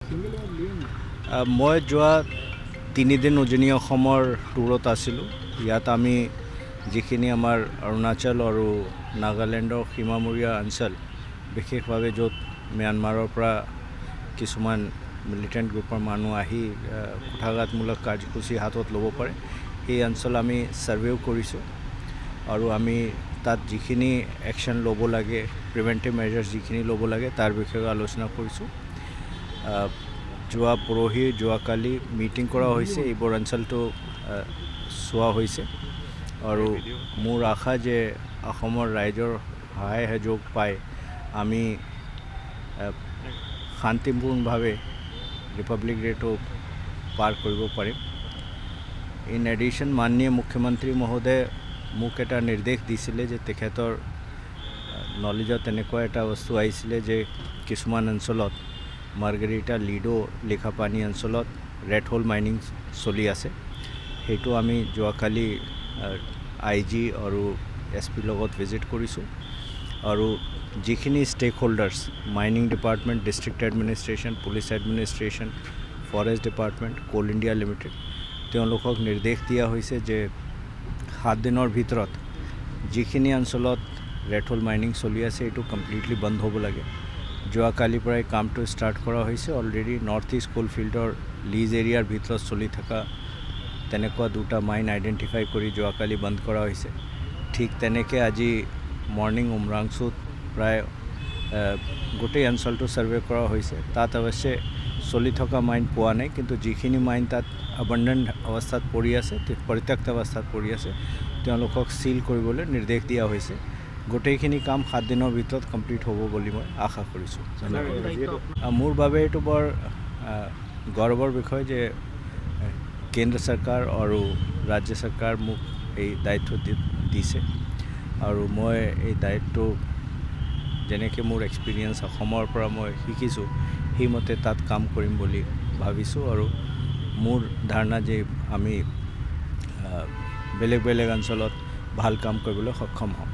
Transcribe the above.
মই যোৱা 3 দিন উজনি অসমৰ টুৰত আছিলোঁ। ইয়াত আমি যিখিনি আমাৰ অৰুণাচল আৰু নাগালেণ্ডৰ সীমামূৰীয়া অঞ্চল, বিশেষভাৱে য'ত ম্যানমাৰৰ পৰা কিছুমান মিলিটেণ্ট গ্ৰুপৰ মানুহ আহি কুঠাঘাতমূলক কাৰ্যসূচী হাতত ল'ব পাৰে, সেই অঞ্চল আমি ছাৰ্ভেও কৰিছোঁ আৰু আমি তাত যিখিনি একশ্যন ল'ব লাগে, প্ৰিভেণ্টিভ মেজাৰ্ছ যিখিনি ল'ব লাগে তাৰ বিষয়ে আলোচনা কৰিছোঁ। যোৱাকালি মিটিং কৰা হৈছে, এইবোৰ অঞ্চলটো চোৱা হৈছে আৰু মোৰ আশা যে অসমৰ ৰাইজৰ সহায় সহযোগ পাই আমি শান্তিপূৰ্ণভাৱে ৰিপাব্লিক ডেটো পাৰ কৰিব পাৰিম। ইন এডিশ্যন মাননীয় মুখ্যমন্ত্ৰী মহোদয়ে মোক এটা নিৰ্দেশ দিছিলে যে তেখেতৰ নলেজত এনেকুৱা এটা বস্তু আহিছিলে যে কিছুমান অঞ্চলত মাৰ্গাৰিটা লিডো লিখাপানী অঞ্চলত ৰেড হোল মাইনিং চলি আছে। সেইটো আমি যোৱাকালি IG আৰু SP লগত ভিজিট কৰিছোঁ আৰু যিখিনি stakeholders, mining department, district administration, police administration, forest department, Coal India limited, তেওঁলোকক নিৰ্দেশ দিয়া হৈছে যে 7 দিনৰ ভিতৰত যিখিনি অঞ্চলত ৰেড হোল মাইনিং চলি আছে এইটো কমপ্লিটলি বন্ধ হ'ব লাগে। যোৱাকালিৰ পৰাই কামটো ষ্টাৰ্ট কৰা হৈছে। অলৰেডি নৰ্থ ইষ্ট কোলফিল্ডৰ লিজ এৰিয়াৰ ভিতৰত চলি থকা তেনেকুৱা 2টা মাইন আইডেণ্টিফাই কৰি যোৱাকালি বন্ধ কৰা হৈছে। ঠিক তেনেকৈ আজি মৰ্ণিং উমৰাংচুত প্ৰায় গোটেই অঞ্চলটো ছাৰ্ভে কৰা হৈছে। তাত অৱশ্যে চলি থকা মাইন পোৱা নাই, কিন্তু যিখিনি মাইন তাত আবাণ্ডেণ্ট অৱস্থাত পৰি আছে, পৰিত্যক্ত অৱস্থাত পৰি আছে, তেওঁলোকক চিল কৰিবলৈ নিৰ্দেশ দিয়া হৈছে। গোটেইখিনি কাম 7 দিনৰ ভিতৰত কমপ্লিট হ'ব বুলি মই আশা কৰিছোঁ। মোৰ বাবে এইটো বৰ গৌৰৱৰ বিষয় যে কেন্দ্ৰ চৰকাৰ আৰু ৰাজ্য চৰকাৰ মোক এই দায়িত্ব দিছে আৰু মই এই দায়িত্ব যেনেকৈ মোৰ এক্সপিৰিয়েঞ্চ অসমৰ পৰা মই শিকিছোঁ সেইমতে তাত কাম কৰিম বুলি ভাবিছোঁ আৰু মোৰ ধাৰণা যে আমি বেলেগ অঞ্চলত ভাল কাম কৰিবলৈ সক্ষম হ'ম।